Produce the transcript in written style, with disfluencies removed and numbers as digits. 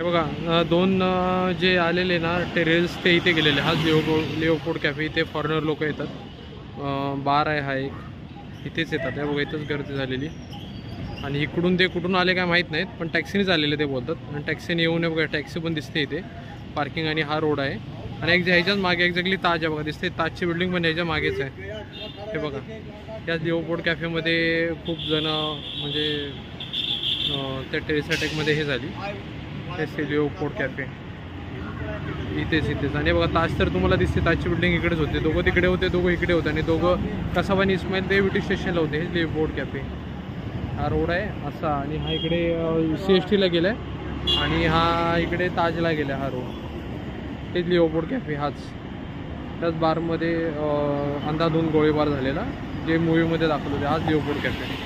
हे बघा दोन जे आलेले ना टेरेस ते इथे गेलेले. हाच लिओपोर्ड कॅफे. इथे फॉरेनर लोक येतात. बार आहे हा एक, इथेच येतात. हे बघा इथंच गर्दी झालेली. आणि इकडून ते कुठून आले काय माहीत नाहीत, पण टॅक्सीनेच आलेले ते बोलतात. आणि टॅक्सीने येऊन बघा टॅक्सी पण दिसते इथे पार्किंग. आणि हा रोड आहे. आणि ह्याच्याच मागे एक्झॅक्टली ताज आहे बघा, दिसते ताजची बिल्डिंग पण ह्याच्या मागेच आहे. हे बघा याच लिओपोर्ड कॅफेमध्ये खूप जण म्हणजे त्या टेरेस अटॅकमध्ये हे झाली. ते लिओपोर्ड कॅफे इथेच. आणि बघा ताज तर तुम्हाला दिसते, ताजची बिल्डिंग इकडेच होते. दोघं तिकडे होते, दोघं इकडे होते. आणि दोघं कसाबा आणि इस्माईल ते विटी स्टेशनला होते. हे लिओपोर्ड कॅफे. हा रोड आहे असा. आणि हा इकडे CSTला गेला आहे. आणि हा इकडे ताजला गेला हा रोड. तेच लिओपोर्ड कॅफे हाच. त्याच बारमध्ये अंधाधुंद गोळीबार झालेला जे मूवीमध्ये दाखवलं होते. हाच लिओपोर्ड कॅफे.